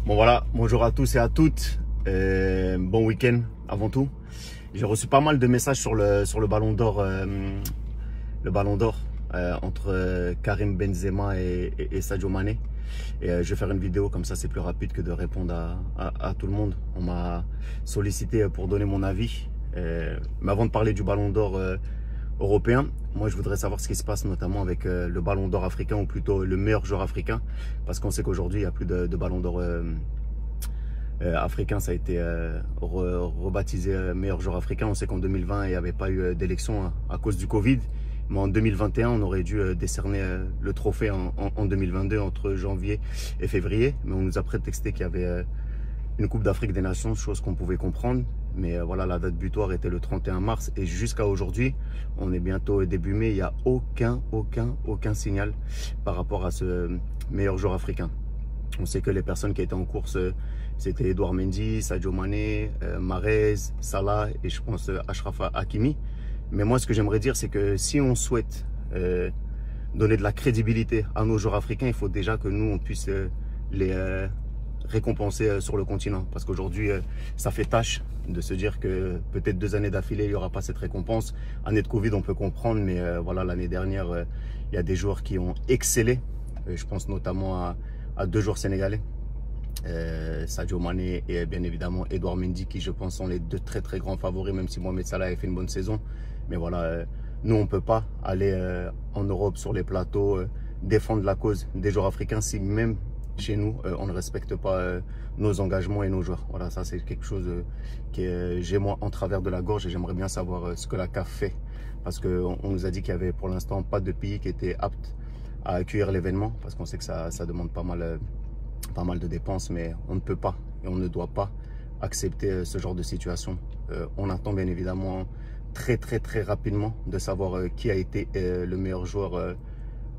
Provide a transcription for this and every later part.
Bon voilà, bonjour à tous et à toutes, bon week-end avant tout. J'ai reçu pas mal de messages sur le Ballon d'Or, entre Karim Benzema et Sadio Mané. Et je vais faire une vidéo comme ça, c'est plus rapide que de répondre à tout le monde. On m'a sollicité pour donner mon avis. Mais avant de parler du Ballon d'Or européen, moi je voudrais savoir ce qui se passe notamment avec le Ballon d'Or africain, ou plutôt le meilleur joueur africain, parce qu'on sait qu'aujourd'hui il n'y a plus de Ballon d'Or africain. Ça a été rebaptisé meilleur joueur africain. On sait qu'en 2020 il n'y avait pas eu d'élection à cause du Covid, mais en 2021 on aurait dû décerner le trophée en 2022 entre janvier et février, mais on nous a prétexté qu'il y avait une Coupe d'Afrique des Nations, chose qu'on pouvait comprendre. Mais voilà, la date butoir était le 31 mars et jusqu'à aujourd'hui, on est bientôt début mai, il n'y a aucun signal par rapport à ce meilleur joueur africain. On sait que les personnes qui étaient en course, c'était Edouard Mendy, Sadio Mané, Mahrez, Salah et je pense Achraf Hakimi. Mais moi, ce que j'aimerais dire, c'est que si on souhaite donner de la crédibilité à nos joueurs africains, il faut déjà que nous, on puisse les récompenser sur le continent. Parce qu'aujourd'hui, ça fait tâche de se dire que peut-être 2 années d'affilée, il n'y aura pas cette récompense. Année de Covid, on peut comprendre, mais voilà, l'année dernière, il y a des joueurs qui ont excellé. Je pense notamment à 2 joueurs sénégalais. Sadio Mané et bien évidemment Edouard Mendy, qui je pense sont les 2 très grands favoris, même si Mohamed Salah a fait une bonne saison. Mais voilà, nous on ne peut pas aller en Europe sur les plateaux défendre la cause des joueurs africains si même chez nous on ne respecte pas nos engagements et nos joueurs. Voilà, ça c'est quelque chose que j'ai moi en travers de la gorge, et j'aimerais bien savoir ce que la CAF fait, parce qu'on nous a dit qu'il y avait pour l'instant pas de pays qui étaient aptes à accueillir l'événement, parce qu'on sait que ça demande pas mal de dépenses, mais on ne peut pas et on ne doit pas accepter ce genre de situation. On attend bien évidemment très rapidement de savoir qui a été le meilleur joueur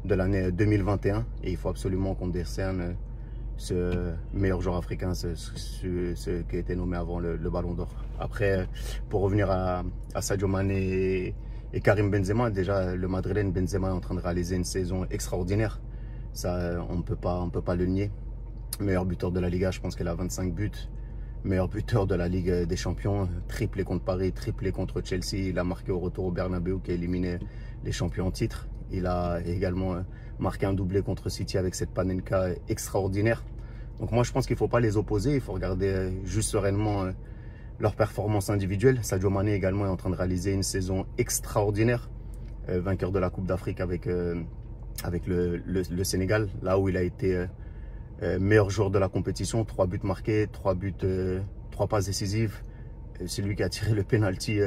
de l'année 2021, et il faut absolument qu'on décerne ce meilleur joueur africain, ce qui a été nommé avant le Ballon d'Or. Après, pour revenir à Sadio Mané et Karim Benzema, déjà le Madrilène Benzema est en train de réaliser une saison extraordinaire. Ça, on peut pas le nier. Meilleur buteur de la Liga, je pense qu'il a 25 buts. Meilleur buteur de la Ligue des Champions, triplé contre Paris, triplé contre Chelsea. Il a marqué au retour au Bernabeu qui a éliminé les champions en titre. Il a également marqué un doublé contre City avec cette Panenka extraordinaire. Donc moi je pense qu'il ne faut pas les opposer, il faut regarder juste sereinement leur performance individuelle. Sadio Mané également est en train de réaliser une saison extraordinaire, vainqueur de la Coupe d'Afrique avec le Sénégal, là où il a été meilleur joueur de la compétition, 3 buts marqués, 3 passes décisives. C'est lui qui a tiré le penalty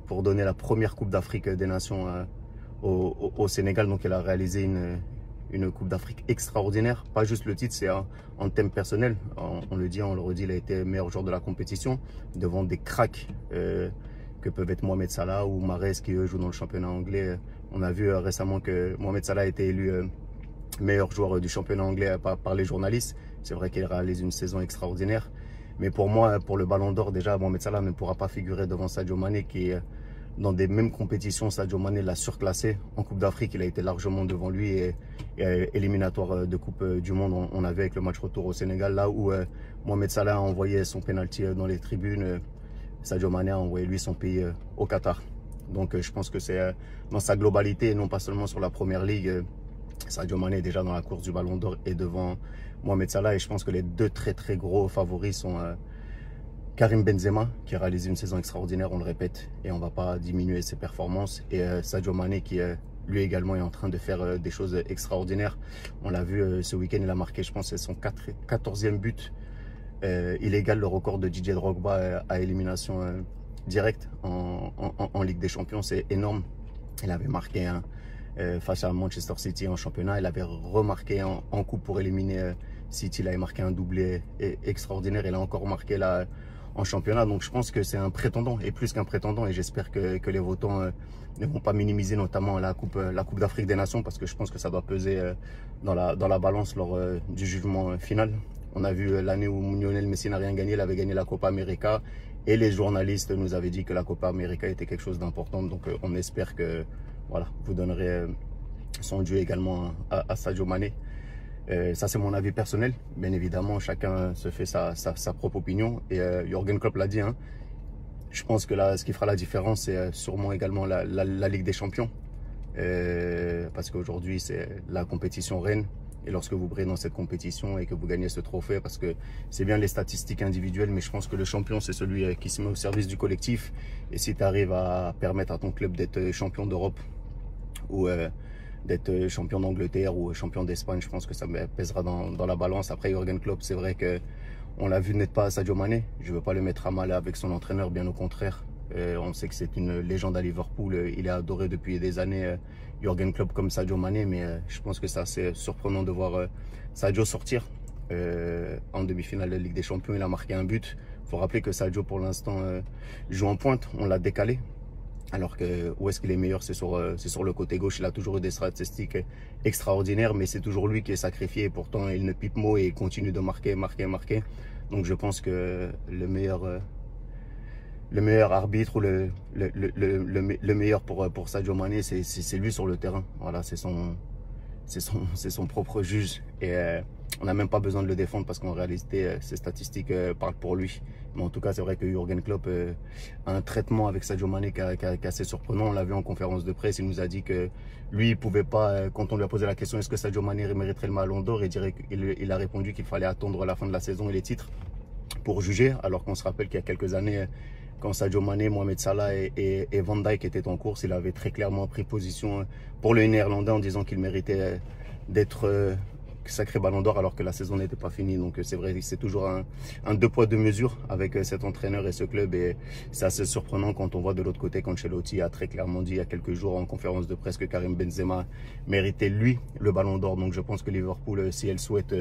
pour donner la première Coupe d'Afrique des Nations au Sénégal. Donc il a réalisé une Coupe d'Afrique extraordinaire. Pas juste le titre, c'est en thème personnel. On le dit, on le redit, il a été meilleur joueur de la compétition devant des cracks que peuvent être Mohamed Salah ou Mahrez, qui eux jouent dans le championnat anglais. On a vu récemment que Mohamed Salah a été élu meilleur joueur du championnat anglais par les journalistes. C'est vrai qu'il réalise une saison extraordinaire. Mais pour moi, pour le Ballon d'Or, déjà, Mohamed Salah ne pourra pas figurer devant Sadio Mané, qui est dans des mêmes compétitions. Sadio Mané l'a surclassé. En Coupe d'Afrique, il a été largement devant lui, et éliminatoire de Coupe du Monde, on avait avec le match retour au Sénégal, là où Mohamed Salah a envoyé son penalty dans les tribunes. Sadio Mané a envoyé lui son pays au Qatar. Donc je pense que c'est dans sa globalité et non pas seulement sur la Première Ligue. Sadio Mané est déjà dans la course du Ballon d'Or et devant Mohamed Salah, et je pense que les 2 très gros favoris sont Karim Benzema, qui a réalisé une saison extraordinaire, on le répète, et on ne va pas diminuer ses performances, et Sadio Mané, qui lui également est en train de faire des choses extraordinaires. On l'a vu ce week-end, il a marqué, je pense, c'est son 14e but. Il égale le record de Didier Drogba à élimination directe en Ligue des Champions. C'est énorme. Il avait marqué face à Manchester City en championnat. Il avait remarqué en coupe pour éliminer City. Il avait marqué un doublé extraordinaire. Il a encore marqué là en championnat. Donc je pense que c'est un prétendant, et plus qu'un prétendant. Et j'espère que les votants ne vont pas minimiser notamment la Coupe d'Afrique des Nations, parce que je pense que ça doit peser dans la balance lors du jugement final. On a vu l'année où Lionel Messi n'a rien gagné, il avait gagné la Copa América, et les journalistes nous avaient dit que la Copa América était quelque chose d'important. Donc on espère que voilà, vous donnerez son dû également à Sadio Mané. Ça, c'est mon avis personnel. Bien évidemment, chacun se fait sa propre opinion. Et Jürgen Klopp l'a dit, hein, je pense que là, ce qui fera la différence, c'est sûrement également la Ligue des Champions. Parce qu'aujourd'hui, c'est la compétition reine. Et lorsque vous brillez dans cette compétition et que vous gagnez ce trophée, parce que c'est bien les statistiques individuelles, mais je pense que le champion, c'est celui qui se met au service du collectif. Et si tu arrives à permettre à ton club d'être champion d'Europe ou d'être champion d'Angleterre ou champion d'Espagne, je pense que ça pèsera dans la balance. Après, Jürgen Klopp, c'est vrai que on l'a vu n'être pas à Sadio Mané. Je ne veux pas le mettre à mal avec son entraîneur, bien au contraire. On sait que c'est une légende à Liverpool. Il est adoré depuis des années, Jürgen Klopp, comme Sadio Mané. Mais je pense que c'est assez surprenant de voir Sadio sortir en demi-finale de Ligue des Champions. Il a marqué un but. Il faut rappeler que Sadio, pour l'instant, joue en pointe. On l'a décalé. Alors que où est-ce qu'il est meilleur, c'est sur le côté gauche. Il a toujours eu des statistiques extraordinaires, mais c'est toujours lui qui est sacrifié. Et pourtant, il ne pipe mot et il continue de marquer. Donc je pense que le meilleur arbitre ou le meilleur pour Sadio Mané, c'est lui sur le terrain. Voilà, c'est son propre juge. Et on n'a même pas besoin de le défendre parce qu'en réalité, ses statistiques parlent pour lui. Mais en tout cas, c'est vrai que Jürgen Klopp a un traitement avec Sadio Mané qui est assez surprenant. On l'a vu en conférence de presse. Il nous a dit que lui, il pouvait pas, quand on lui a posé la question, est-ce que Sadio Mané mériterait le ballon d'or, il a répondu qu'il fallait attendre la fin de la saison et les titres pour juger. Alors qu'on se rappelle qu'il y a quelques années, quand Sadio Mané, Mohamed Salah et Van Dijk étaient en course, il avait très clairement pris position pour le Néerlandais en disant qu'il méritait d'être sacré ballon d'or alors que la saison n'était pas finie. Donc c'est vrai, c'est toujours un deux poids deux mesures avec cet entraîneur et ce club. Et c'est assez surprenant quand on voit de l'autre côté qu'Ancelotti a très clairement dit il y a quelques jours en conférence de presse que Karim Benzema méritait lui le ballon d'or. Donc je pense que Liverpool, si elle souhaite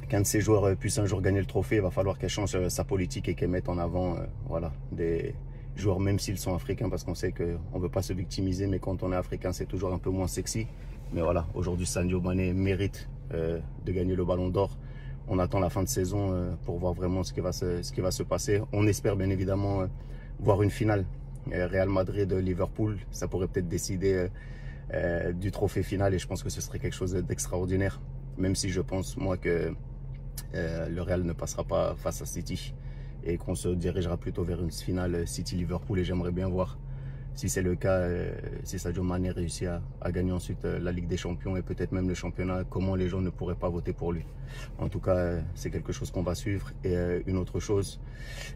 qu'un de ses joueurs puisse un jour gagner le trophée, il va falloir qu'elle change sa politique et qu'elle mette en avant voilà, des joueurs, même s'ils sont africains, parce qu'on sait qu'on ne veut pas se victimiser, mais quand on est africain, c'est toujours un peu moins sexy. Mais voilà, aujourd'hui, Sadio Mané mérite de gagner le ballon d'or. On attend la fin de saison pour voir vraiment ce qui va se passer. On espère bien évidemment voir une finale. Real Madrid-Liverpool, ça pourrait peut-être décider du trophée final et je pense que ce serait quelque chose d'extraordinaire. Même si je pense, moi, que le Real ne passera pas face à City et qu'on se dirigera plutôt vers une finale City-Liverpool. Et j'aimerais bien voir, si c'est le cas, si Sadio Mané réussit à gagner ensuite la Ligue des Champions et peut-être même le championnat, comment les gens ne pourraient pas voter pour lui. En tout cas, c'est quelque chose qu'on va suivre. Et une autre chose,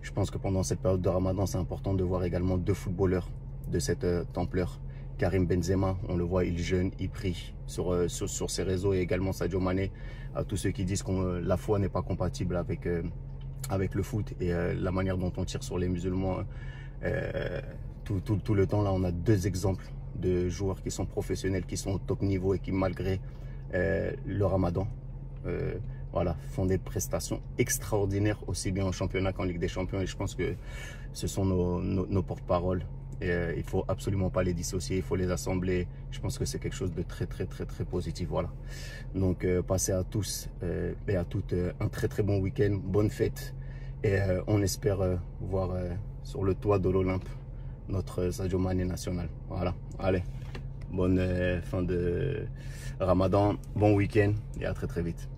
je pense que pendant cette période de Ramadan, c'est important de voir également deux footballeurs de cette ampleur. Karim Benzema, on le voit, il jeûne, il prie sur ses réseaux, et également Sadio Mané, à tous ceux qui disent que la foi n'est pas compatible avec le foot et la manière dont on tire sur les musulmans tout le temps. Là, on a deux exemples de joueurs qui sont professionnels, qui sont au top niveau et qui, malgré le Ramadan, voilà, font des prestations extraordinaires, aussi bien en championnat qu'en Ligue des Champions. Et je pense que ce sont nos porte-paroles. Et il ne faut absolument pas les dissocier, il faut les assembler. Je pense que c'est quelque chose de très positif. Voilà. Donc passez à tous et à toutes un très bon week-end, bonne fête. Et on espère voir sur le toit de l'Olympe notre Sadio Mané national. Voilà, allez, bonne fin de Ramadan, bon week-end et à très vite.